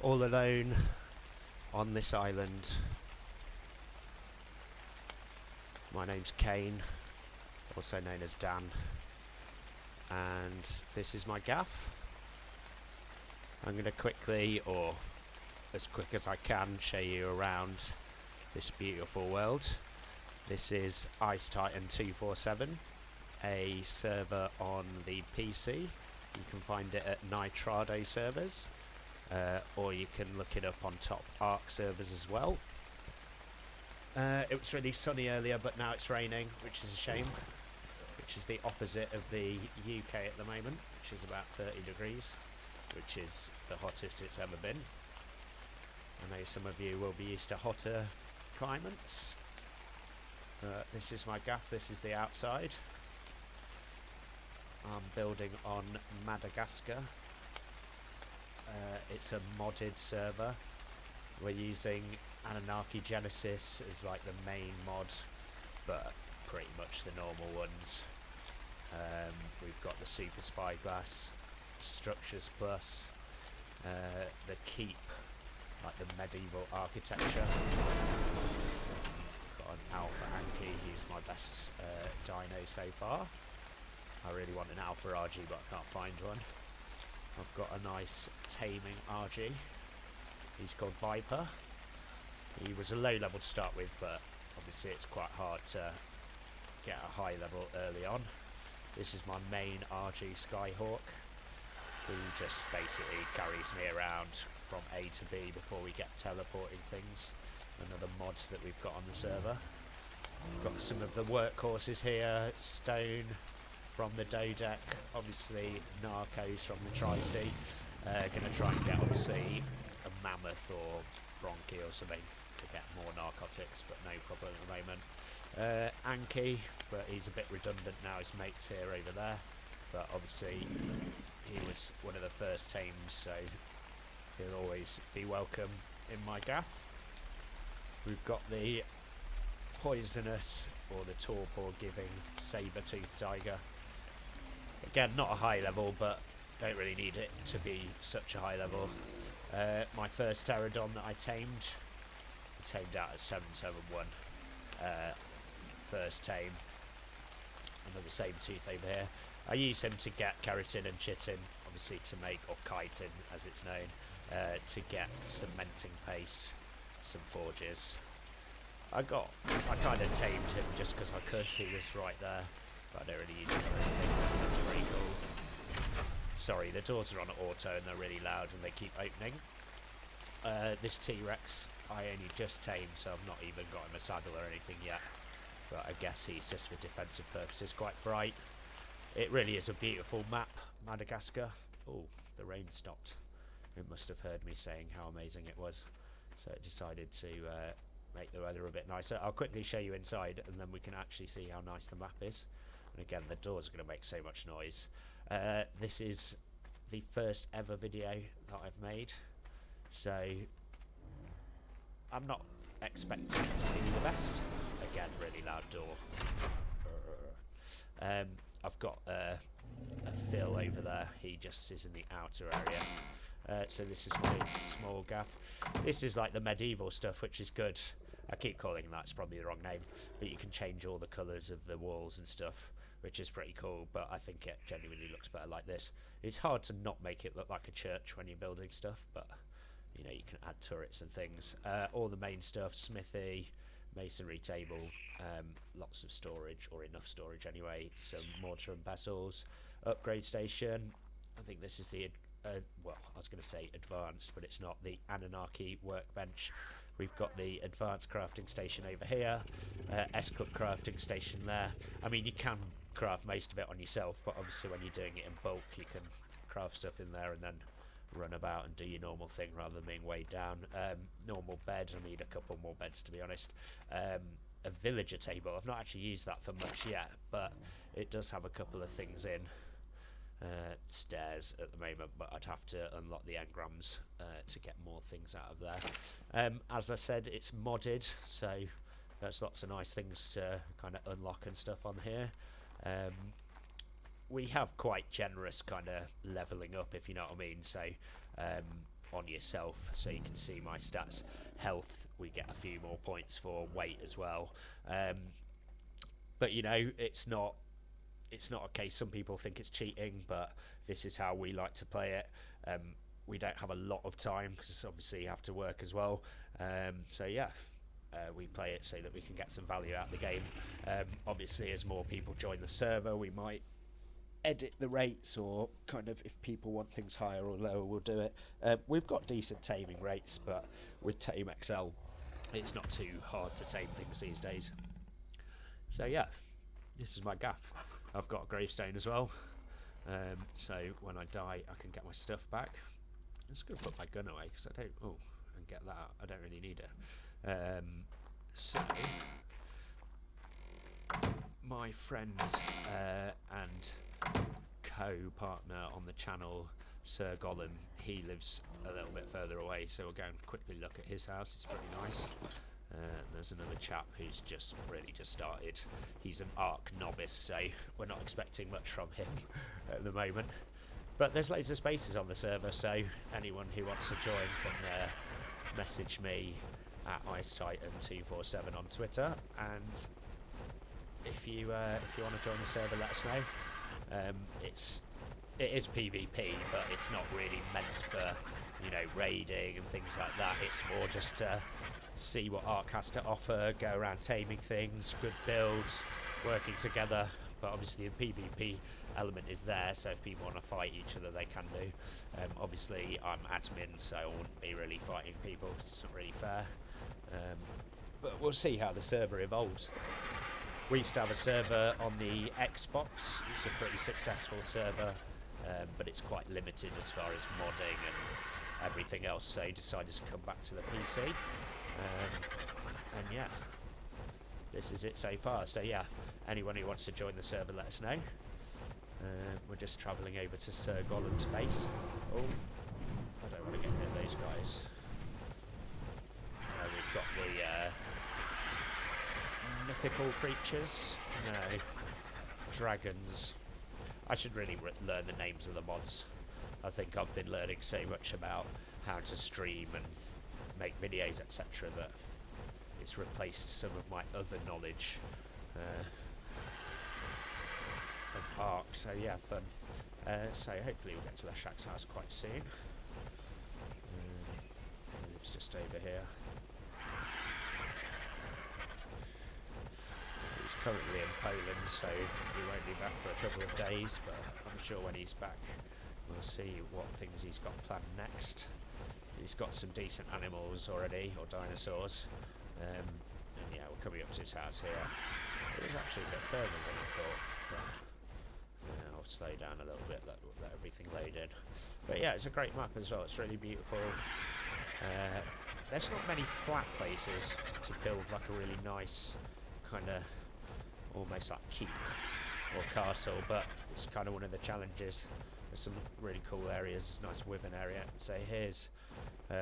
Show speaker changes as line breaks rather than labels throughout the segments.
all alone on this island. My name's Kane, also known as Dan, and this is my gaff. I'm going to quickly, or as quick as I can, show you around this beautiful world. This is Ice Titan 247, a server on the PC. You can find it at Nitrado servers, or you can look it up on top Ark servers as well. It was really sunny earlier, but now it's raining, which is a shame, which is the opposite of the UK at the moment, which is about 30 degrees, which is the hottest it's ever been. I know some of you will be used to hotter climates. This is my gaff, this is the outside. I'm building on Madagascar. It's a modded server. We're using Annunaki Genesis as like the main mod, but pretty much the normal ones. We've got the Super Spyglass, Structures Plus, the Keep, like the medieval architecture. Got an Alpha Anki, he's my best dino so far. I really want an Alpha RG, but I can't find one. I've got a nice taming RG. He's called Viper. He was a low level to start with, but obviously it's quite hard to get a high level early on. This is my main RG Skyhawk, who just basically carries me around from A to B before we get teleporting things. Another mod that we've got on the server. We've got some of the workhorses here. Stone from the Dodec, obviously Narcos from the Tri-Sea. Going to try and get obviously a mammoth or bronchi or something to get more narcotics, but no problem at the moment. Anki, but he's a bit redundant now, his mate's here over there, but obviously he was one of the first teams, so he'll always be welcome in my gaff. We've got the poisonous or the torpor giving saber-toothed tiger. Again, not a high level, but don't really need it to be such a high level. My first pterodon that I tamed out at 771. First tame. Another saber-tooth over here. I use him to get keratin and chitin, obviously to make, or chitin as it's known, to get cementing paste, some forges. I kind of tamed him just because I could, he was right there, but I don't really use him for anything. That's pretty cool. Sorry, the doors are on auto and they're really loud and they keep opening. This T-Rex I only just tamed, so I've not even got him a saddle or anything yet, but I guess he's just for defensive purposes, quite bright. It really is a beautiful map, Madagascar. Oh, the rain stopped. It must have heard me saying how amazing it was, so it decided to make the weather a bit nicer. I'll quickly show you inside and then we can actually see how nice the map is. And again, the doors are going to make so much noise. This is the first ever video that I've made, so I'm not expecting it to be the best. Again, really loud door. I've got a Phil over there, he just is in the outer area. So this is my small gaff. This is like the medieval stuff, which is good. I keep calling that, it's probably the wrong name, but you can change all the colours of the walls and stuff, which is pretty cool, but I think it genuinely looks better like this. It's hard to not make it look like a church when you're building stuff, but you know, you can add turrets and things. All the main stuff, smithy, masonry table, lots of storage, or enough storage anyway, some mortar and pestles, upgrade station. I think this is the well, I was going to say advanced, but it's not, the Annunaki workbench. We've got the advanced crafting station over here, S-Club crafting station there. I mean, you can craft most of it on yourself, but obviously when you're doing it in bulk, you can craft stuff in there and then run about and do your normal thing rather than being weighed down. Normal bed, I need a couple more beds to be honest. A villager table, I've not actually used that for much yet, but it does have a couple of things in. Stairs at the moment, but I'd have to unlock the engrams to get more things out of there. As I said, it's modded, so there's lots of nice things to kind of unlock and stuff on here. We have quite generous kind of leveling up, if you know what I mean. So on yourself, so you can see my stats. Health, we get a few more points for. Weight as well. But you know, it's not a case. Some people think it's cheating, but this is how we like to play it. We don't have a lot of time because obviously you have to work as well. So yeah, we play it so that we can get some value out of the game. Obviously, as more people join the server, we might edit the rates, or kind of, if people want things higher or lower, we'll do it. We've got decent taming rates, but with Tame XL, it's not too hard to tame things these days. So yeah, this is my gaff. I've got a gravestone as well, so when I die I can get my stuff back. I'm just going to put my gun away because I don't... Oh, and get that out. I don't really need it. So, my friend and co-partner on the channel, Sir Gollum, he lives a little bit further away, so we'll go and quickly look at his house. It's pretty nice. There's another chap who's just started. He's an Ark novice, so we're not expecting much from him at the moment. But there's loads of spaces on the server, so anyone who wants to join can message me at IceTitan247 on Twitter, and if you want to join the server, let us know. It is PvP, but it's not really meant for, you know, raiding and things like that. It's more just to see what Ark has to offer, go around taming things, good builds, working together. But obviously the PvP element is there, so if people want to fight each other, they can do. Obviously I'm admin, so I wouldn't be really fighting people because it's not really fair. But we'll see how the server evolves. We used to have a server on the Xbox. It's a pretty successful server, but it's quite limited as far as modding and everything else, so he decided to come back to the PC. And yeah, this is it so far. So yeah, anyone who wants to join the server, let us know. We're just travelling over to Sir Gollum's base. Oh, I don't want to get near those guys. We've got the mythical creatures. No, dragons. I should really learn the names of the mods. I think I've been learning so much about how to stream and make videos, etc., that it's replaced some of my other knowledge of Ark. So yeah, fun. So hopefully we'll get to the Shaq's house quite soon. It's just over here. He's currently in Poland, so he won't be back for a couple of days, but I'm sure when he's back we'll see what things he's got planned next. He's got some decent animals already, or dinosaurs, and yeah, we're coming up to his house here. It was actually a bit further than I thought, but yeah, I'll slow down a little bit, let everything load in. But yeah, it's a great map as well, it's really beautiful. There's not many flat places to build like a really nice kind of almost like keep or castle, but it's kind of one of the challenges. There's some really cool areas. There's a nice wyvern area. So here's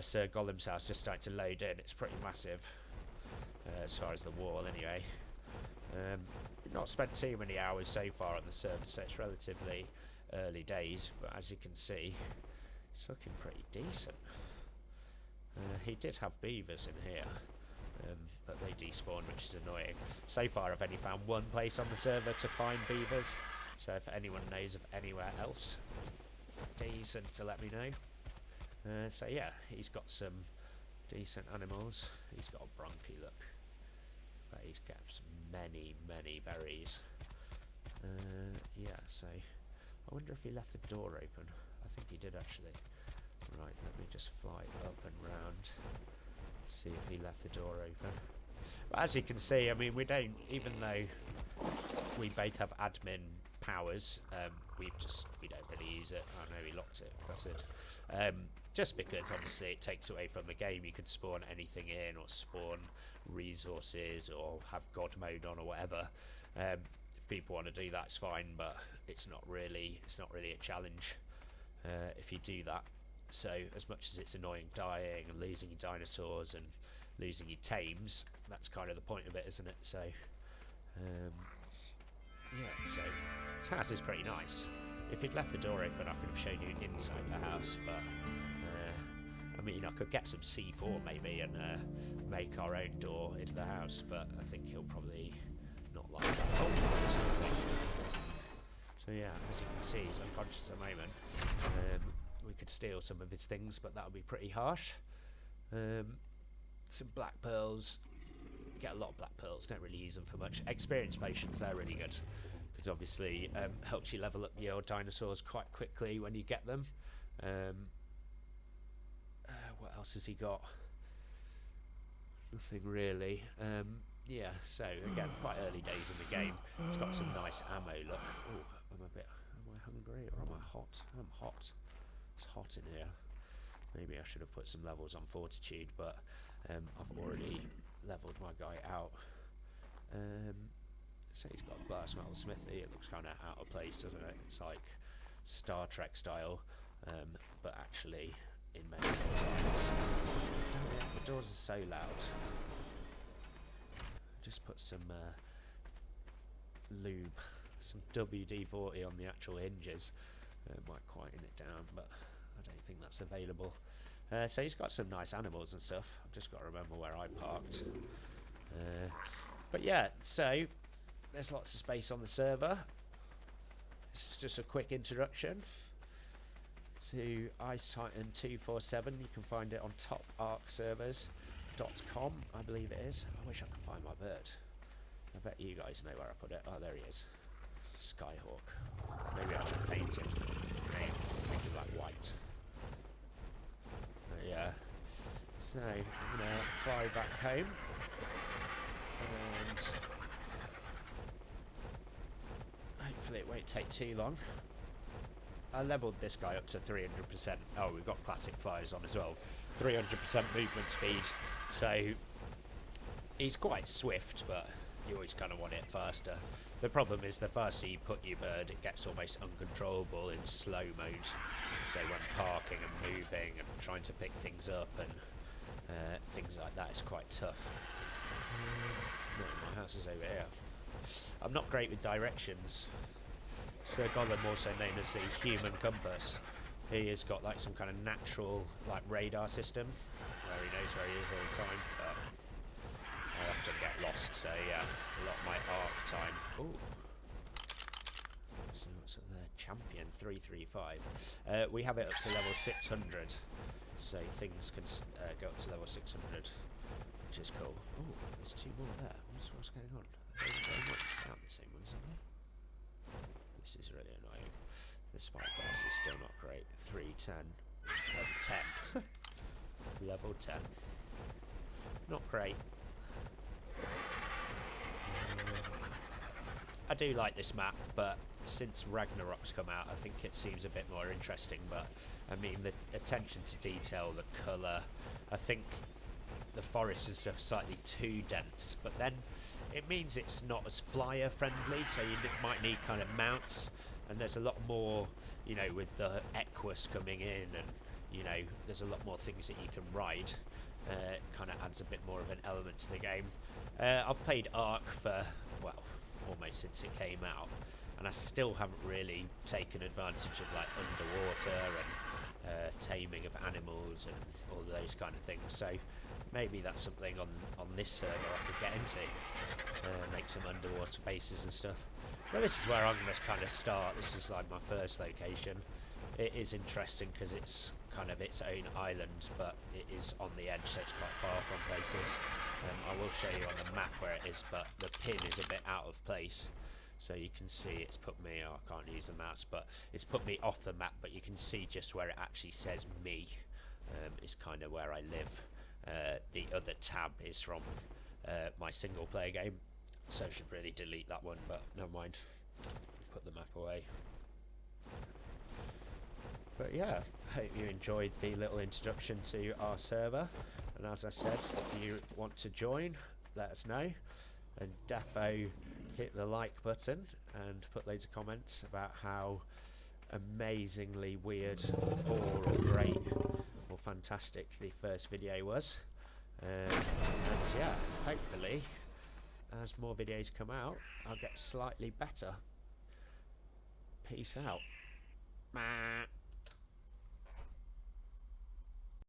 Sir Gollum's house just starting to load in. It's pretty massive as far as the wall anyway. We've not spent too many hours so far on the server, so it's relatively early days, but as you can see, it's looking pretty decent. He did have beavers in here, but they despawned, which is annoying. So far I've only found one place on the server to find beavers, so if anyone knows of anywhere else decent to let me know. So yeah, he's got some decent animals. He's got a bronchi look, but he's got some many berries. Yeah, so I wonder if he left the door open. I think he did actually. Right, let me just fly up and round, see if he left the door open. But as you can see, I mean, we don't, even though we both have admin powers, we don't really use it. I know he locked it, that's it. Just because obviously it takes away from the game. You could spawn anything in, or spawn resources, or have God mode on, or whatever. If people want to do that, it's fine, but it's not really a challenge if you do that. So as much as it's annoying dying and losing your dinosaurs and losing your tames, that's kind of the point of it, isn't it? So yeah, so this house is pretty nice. If he'd left the door open, I could have shown you inside the house, but mean, I could get some C4 maybe and make our own door into the house, but I think he'll probably not like that. Oh, still taking it. So yeah, as you can see, he's unconscious at the moment. We could steal some of his things, but that would be pretty harsh. Some black pearls. Get a lot of black pearls, don't really use them for much. Experienced potions, they're really good, because obviously helps you level up your dinosaurs quite quickly when you get them. What else has he got? Nothing really. Yeah, so again, quite early days in the game. It's got some nice ammo, look. Oh, am I hungry or am I hot? I'm hot. It's hot in here. Maybe I should have put some levels on fortitude, but I've already leveled my guy out. So he's got a glass metal smithy. It looks kind of out of place, doesn't it? It's like Star Trek style, but actually in medieval times. Damn it, the doors are so loud. Just put some lube, some WD-40 on the actual hinges. Might quieten it down, but I don't think that's available. So he's got some nice animals and stuff. I've just got to remember where I parked. But yeah, so there's lots of space on the server. It's just a quick introduction to Ice Titan 247. You can find it on toparkservers.com, I believe it is. I wish I could find my bird. I bet you guys know where I put it. Oh, there he is. Skyhawk. Maybe I should paint him. Make him like white. But yeah. So I'm gonna fly back home. And hopefully it won't take too long. I leveled this guy up to 300%. Oh, we've got classic flyers on as well. 300% movement speed. So he's quite swift, but you always kind of want it faster. The problem is the faster you put your bird, it gets almost uncontrollable in slow mode. So when parking and moving and trying to pick things up and things like that is quite tough. No, my house is over here. I'm not great with directions. Sir Gollum, also known as the human compass, he has got like some kind of natural like radar system where he knows where he is all the time, but I often get lost, so yeah, a lot of my Ark time. Ooh. So what's up there? Champion 335. We have it up to level 600, so things can go up to level 600, which is cool. Ooh, there's two more there. What's going on? They aren't the same ones, are they? This is really annoying. The spyglass is still not great. 310. 10. Level 10. Not great. I do like this map, but since Ragnarok's come out, I think it seems a bit more interesting. But I mean, the attention to detail, the colour, I think the forest and stuff slightly too dense, but then it means it's not as flyer friendly, so you might need kind of mounts, and there's a lot more, you know, with the Equus coming in, and you know, there's a lot more things that you can ride. Kind of adds a bit more of an element to the game. I've played Ark for, well, almost since it came out, and I still haven't really taken advantage of like underwater and taming of animals and all those kind of things. So maybe that's something on this server I could get into. Make some underwater bases and stuff. But this is where I'm going to kind of start. This is like my first location. It is interesting because it's kind of its own island, but it is on the edge, so it's quite far from places. I will show you on the map where it is, but the pin is a bit out of place. So you can see it's put me, oh, I can't use the mouse, but it's put me off the map, but you can see just where it actually says me is kind of where I live. The other tab is from my single player game, so I should really delete that one, but never mind. Put the map away. But yeah, hope you enjoyed the little introduction to our server, and as I said, if you want to join, let us know, and defo hit the like button and put loads of comments about how amazingly weird, poor or great or fantastic the first video was. And yeah, hopefully as more videos come out, I'll get slightly better. Peace out.